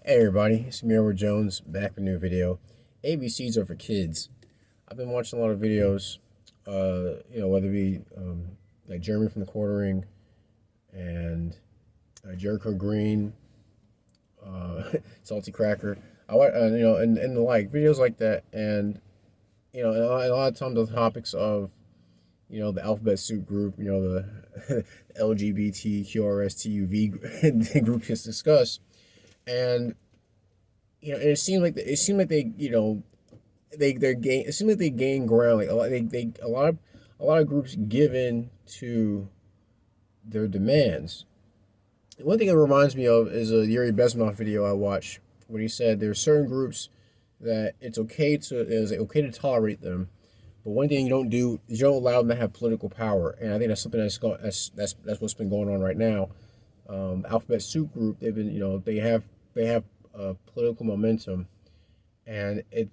Hey everybody, it's me, Edward Jones, back with a new video. ABCs are for kids. I've been watching a lot of videos, whether it be like Jeremy from the Quartering and Jericho Green, Salty Cracker. And the like videos like that, and and a lot of times the topics of the alphabet soup group, the LGBTQRSTUV group is discussed, and and it seemed like they they're gain it seemed like they gain ground, like a lot of groups give in to their demands. One thing it reminds me of is a Yuri Bezmenov video I watched when he said there are certain groups that it's okay to tolerate them, but one thing you don't do is you don't allow them to have political power, and I think that's something that's what's been going on right now. The Alphabet Soup Group, they've been they have political momentum, and can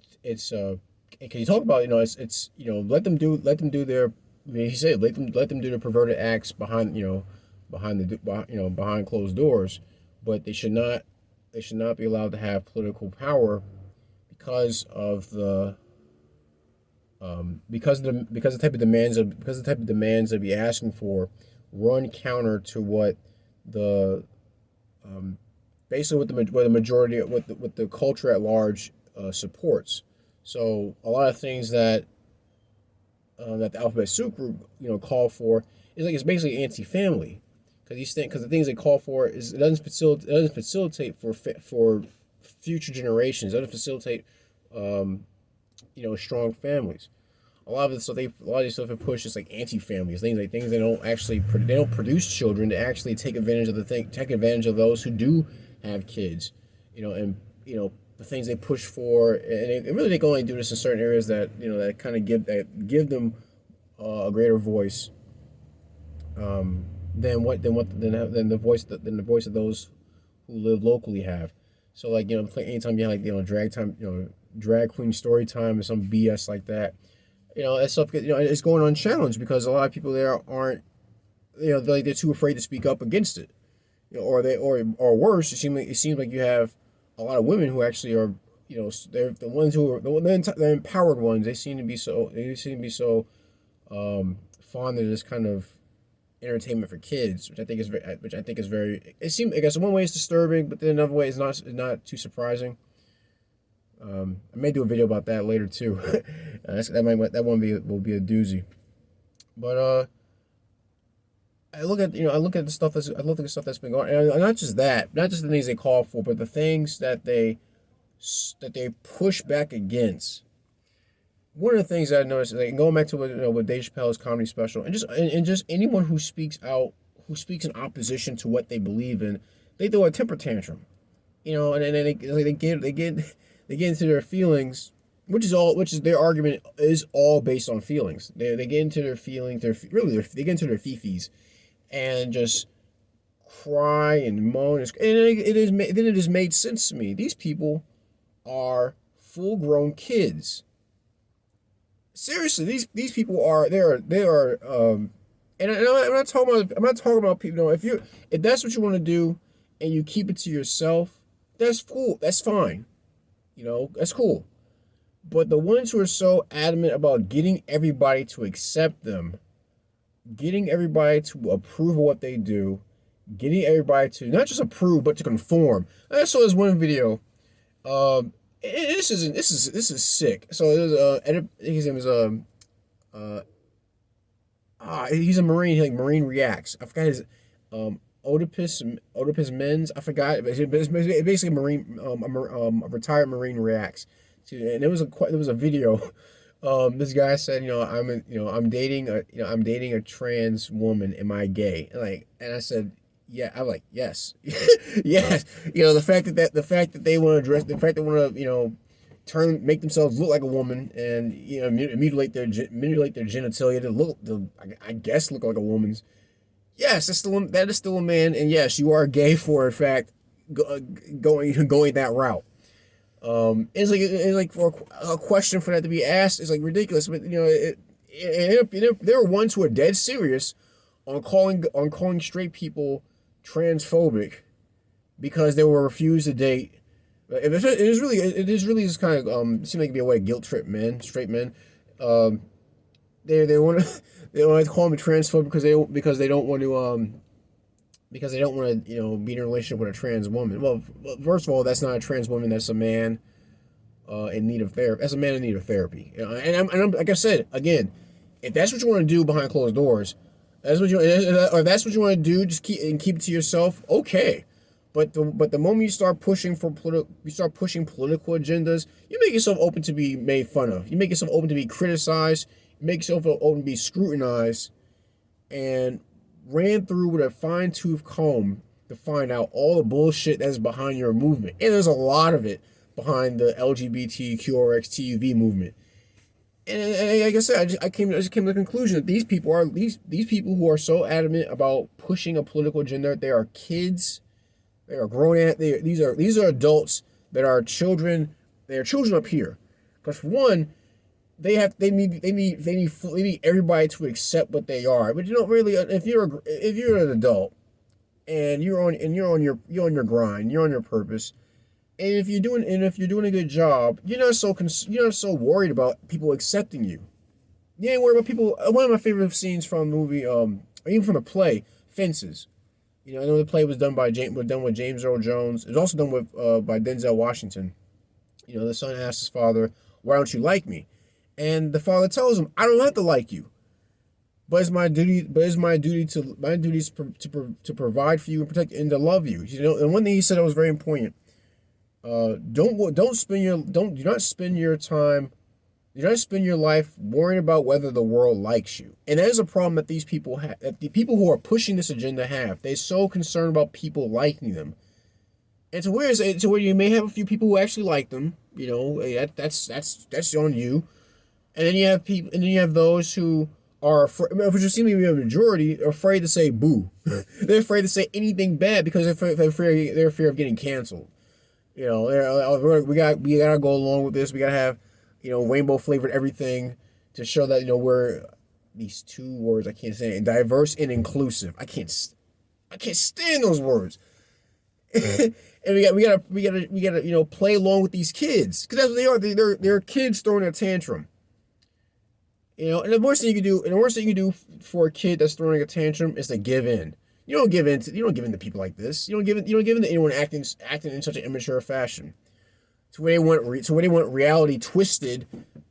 you talk about it's let them do their, I mean, he said let them do their perverted acts behind behind closed doors, but they should not be allowed to have political power because of the because the type of demands they'll be asking for run counter to what the basically what the majority what the culture at large supports. So a lot of things that the Alphabet Soup Group call for is like it's basically anti-family, because the things they call for is it doesn't facilitate for future generations. It doesn't facilitate strong families. A lot of the stuff they push is like anti-families, things they don't produce children. They actually take advantage of those who do have kids, and the things they push for, and really they can only do this in certain areas that kind of give them a greater voice, than the voice of those who live locally have. So like anytime you have drag queen story time or some BS like that, that stuff it's going unchallenged because a lot of people there aren't, they're too afraid to speak up against it, or worse, it seems like you have a lot of women who actually are, they're the ones who are the empowered ones. They seem to be so fond of this kind of entertainment for kids, which I think is very. It seems, I guess, in one way it's disturbing, but then another way is not too surprising. I may do a video about that later too. That one will be a doozy. But I look at the stuff that's been going on, and not just the things they call for, but the things that they push back against. One of the things that I noticed, like going back to with Dave Chappelle's comedy special, and just anyone who speaks in opposition to what they believe in, they throw a temper tantrum, and then they get into their feelings, which is their argument is all based on feelings. They get into their feelings, they get into their fifis, and just cry and moan, and it has made sense to me. These people are full grown kids. Seriously, these people are and I'm not talking about people. If that's what you want to do, and you keep it to yourself, that's cool. That's fine. That's cool. But the ones who are so adamant about getting everybody to accept them, getting everybody to approve of what they do, getting everybody to not just approve but to conform. I saw this one video. This is sick. So his name is he's a Marine. Marine Reacts. I forgot his Oedipus Men's. I forgot. It's basically a Marine, a retired Marine Reacts. And there was a video. This guy said, I'm dating a trans woman. Am I gay? And I said, yeah. I'm like, yes, yes. The fact that they want to make themselves look like a woman, and mutilate their genitalia to I guess look like a woman's. Yes, that is still a man, and yes, you are gay for in fact going that route. It's like for a question for that to be asked is like ridiculous. But there are ones who are dead serious on calling straight people transphobic because they were refused a date It is really just kind of seem like it'd be a way to guilt trip men, straight men. Um, they want to they want to call them a transphobe because they don't want to because they don't want to be in a relationship with a trans woman. Well, first of all, that's not a trans woman. That's a man in need of therapy. That's a man in need of therapy. Like I said again, if that's what you want to do behind closed doors, or that's what you want to do, just keep it to yourself. Okay, but the moment you start pushing political agendas, you make yourself open to be made fun of. You make yourself open to be criticized. You make yourself open to be scrutinized, and ran through with a fine tooth comb to find out all the bullshit that's behind your movement. And there's a lot of it behind the LGBTQRXTUV movement. And like I said, I just came to the conclusion that these people who are so adamant about pushing a political agenda, they are kids. They are grown at. These are adults that are children. They are children up here, because for one, they need everybody to accept what they are. But you don't really, if you're an adult and you're on your grind, you're on your purpose, and if you're doing a good job, you're not so worried about people accepting you. You ain't worried about people. One of my favorite scenes from the movie, or even from the play, Fences. I know the play was done with James Earl Jones. It was also done with by Denzel Washington. The son asks his father, "Why don't you like me?" And the father tells him, "I don't have to like you, but it's my duty. To provide for you and protect you and to love you." And one thing he said that was very important. Do not spend your time. Do not spend your life worrying about whether the world likes you. And that is a problem that these people have. That the people who are pushing this agenda have. They're so concerned about people liking them. And to where you may have a few people who actually like them. That's on you. And then you have people, and then you have those who are afraid, which seem to be a majority, are afraid to say boo. They're afraid to say anything bad because they're afraid of getting canceled. We gotta go along with this. We gotta have, rainbow flavored everything to show that we're these two words I can't say, diverse and inclusive. I can't stand those words. And we gotta play along with these kids, because that's what they are. They're kids throwing a tantrum. And the worst thing you can do for a kid that's throwing a tantrum is to give in. You don't give in to people like this. You don't give in to anyone acting in such an immature fashion. To where they want reality twisted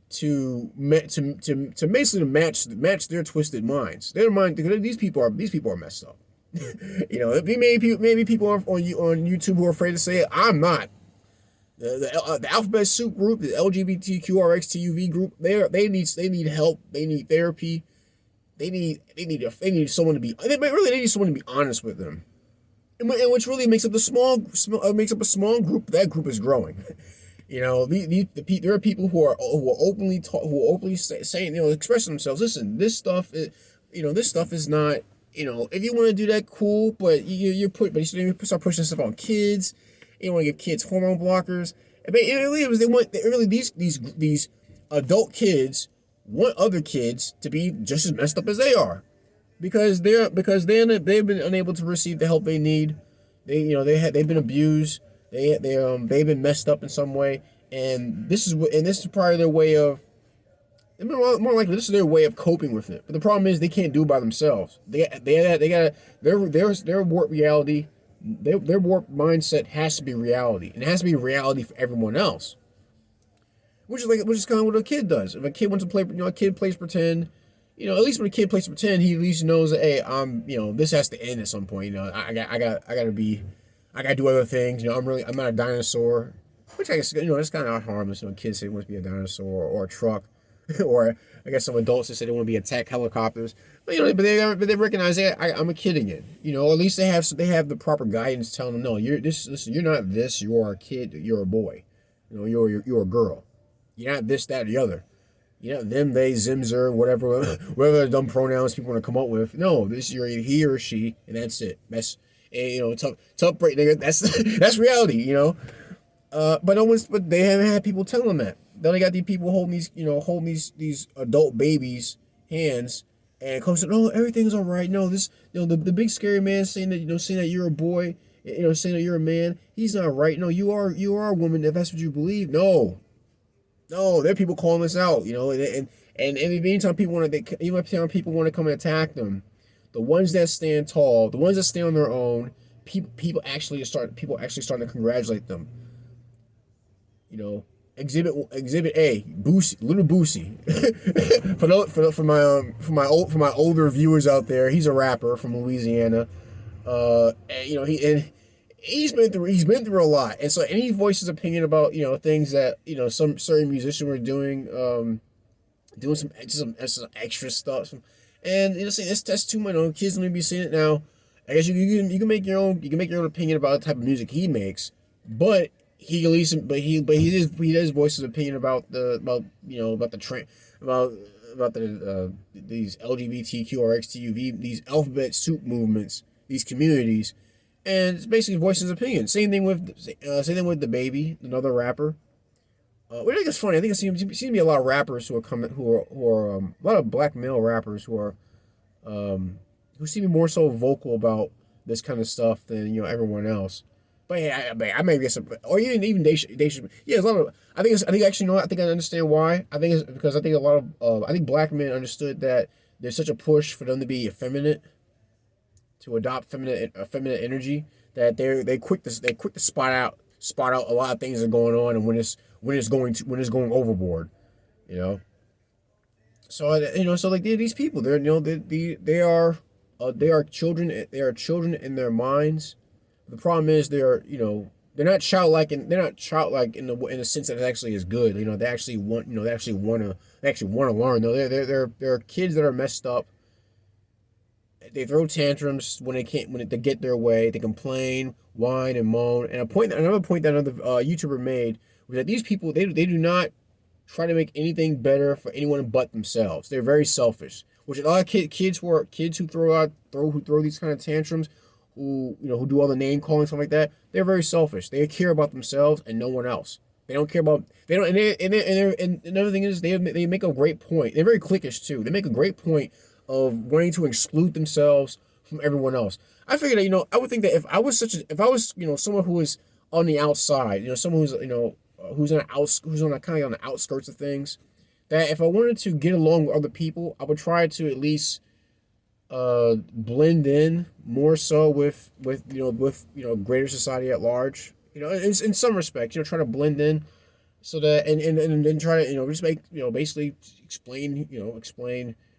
to basically match their twisted minds. These people are messed up. Maybe people on YouTube who are afraid to say it. I'm not. The alphabet soup group, the LGBTQRXTUV group, they need help. They need therapy. They need someone to be. They need someone to be honest with them, and which really makes up a small group. That group is growing. There are people who are openly saying, expressing themselves. Listen, this stuff is not. If you want to do that, cool. But you start pushing stuff on kids. You want to give kids hormone blockers. These adult kids want other kids to be just as messed up as they are, because they've been unable to receive the help they need. They've been abused. They've been messed up in some way, and this is probably their way of. More likely, this is their way of coping with it. But the problem is they can't do it by themselves. They got their warped reality. Their warped mindset has to be reality, and it has to be reality for everyone else. Which is kind of what a kid does. If a kid wants to play, a kid plays pretend. At least when a kid plays pretend, he at least knows that, hey, this has to end at some point. I gotta do other things. I'm not a dinosaur. Which I guess that's kind of harmless. Kids say they want to be a dinosaur or a truck, or I guess some adults that say they want to be attack helicopters. But they recognize that I'm a kid again. At least they have the proper guidance telling them, no, you're not this. You're a kid. You're a boy. You're a girl. You're not this, that, or the other. You're not them, they, zim, zer, whatever dumb pronouns people want to come up with. No, you're either he or she, and that's it. That's tough break, nigga. That's reality. But they haven't had people tell them that. They only got these people holding these adult babies' hands and comes to, no, everything's all right. No, the big scary man saying that you're a boy saying that you're a man, he's not right. No, you are a woman if that's what you believe. No, no, there are people calling this out. And anytime people want to, even if people want to come and attack them, the ones that stand tall, the ones that stand on their own, people actually starting to congratulate them. Exhibit A, Boosie, little Boosie. For my older viewers out there, he's a rapper from Louisiana. He's been through a lot, and so any voices opinion about things that some certain musicians were doing some extra stuff, and saying that's too much. Kids don't be seeing it now. I guess you can make your own opinion about the type of music he makes, but he at least he does voice his opinion about the trend about these LGBTQ or XTUV, these alphabet soup movements, these communities, and it's basically voicing his opinion. Same thing with the baby, another rapper. What I think is funny, I think it seems to be a lot of rappers who are a lot of black male rappers who seem to be more so vocal about this kind of stuff than everyone else. But yeah, I may guess, or even they should. Yeah, there's a lot of. I think actually, I think I understand why. I think it's because I think a lot of. I think black men understood that there's such a push for them to be effeminate, to adopt feminine energy, that they quick to spot out a lot of things that are going on, and when it's going overboard, you know. So like these people, they are children. They are children in their minds. The problem is they're not childlike in the sense that it actually is good. They actually want to learn. No, they're kids that are messed up. They throw tantrums when they get their way. They complain, whine, and moan. And another point that another YouTuber made was that these people they do not try to make anything better for anyone but themselves. They're very selfish. Which a lot of kids who throw these kind of tantrums, who do all the name calling, stuff like that, they're very selfish. They care about themselves and no one else. They don't care about and another thing is they make a great point. They're very cliquish too. They make a great point of wanting to exclude themselves from everyone else. I figured that I would think that if I was someone who is on the outside, someone who's on the outskirts of things, that if I wanted to get along with other people, I would try to at least blend in more so with greater society at large. In some respects, try to blend in so that and then try to just make basically explain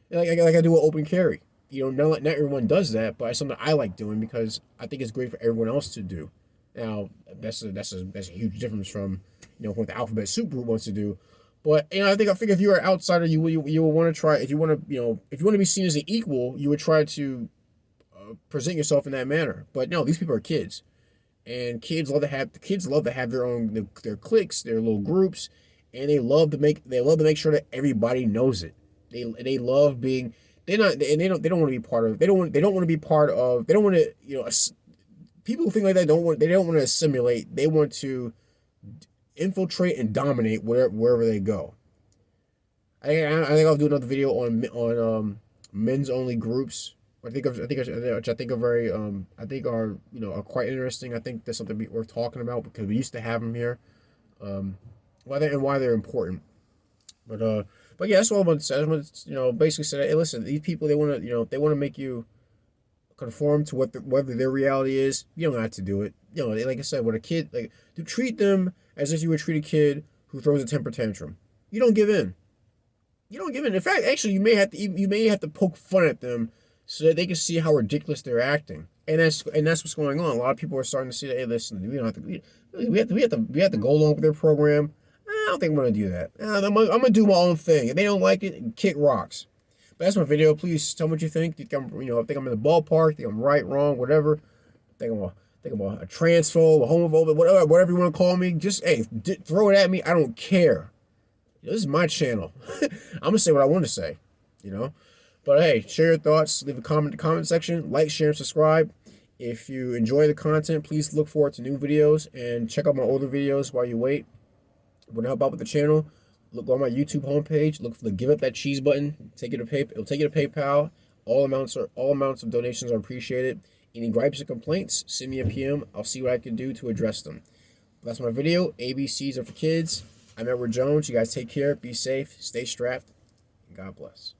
like I do with open carry. Not everyone does that, but it's something I like doing because I think it's great for everyone else to do. Now that's a huge difference from what the Alphabet Soup group wants to do. But I figure if you're an outsider, you will want to try. If you want to be seen as an equal, you would try to present yourself in that manner. But no, these people are kids, and kids love to have their cliques, their little groups, and they love to make sure that everybody knows it. They love being they don't want to be part of. They don't want to be part of. They don't want to people who think like that they don't want to assimilate. They want to infiltrate and dominate wherever they go. I think I'll do another video on men's only groups. I think are quite interesting. I think that's something worth talking about because we used to have them here, why they're important. But yeah, that's all I want to say. I just want to basically say, hey, listen, these people they want to make you conform to whether their reality is. You don't have to do it. Like I said, when a kid to treat them as if you would treat a kid who throws a temper tantrum. You don't give in. In fact, actually, you may have to poke fun at them so that they can see how ridiculous they're acting. And that's what's going on. A lot of people are starting to see that. Hey, listen, we don't have to. We have to go along with their program. I don't think I'm gonna do that. I'm gonna do my own thing. If they don't like it, kick rocks. But that's my video. Please tell me what you think. Think I'm in the ballpark. Think I'm right, wrong, whatever. Think I'm a transphobe, a homophobe, whatever you want to call me. Just throw it at me. I don't care. This is my channel. I'm gonna say what I want to say. But hey, share your thoughts. Leave a comment in the comment section. Like, share, and subscribe. If you enjoy the content, please look forward to new videos and check out my older videos while you wait. Want to help out with the channel? Look on my YouTube homepage. Look for the Give Up That Cheese button. It'll take you to PayPal. All amounts of donations are appreciated. Any gripes or complaints, send me a PM. I'll see what I can do to address them. That's my video. ABCs are for kids. I'm Edward Jones. You guys take care. Be safe. Stay strapped. And God bless.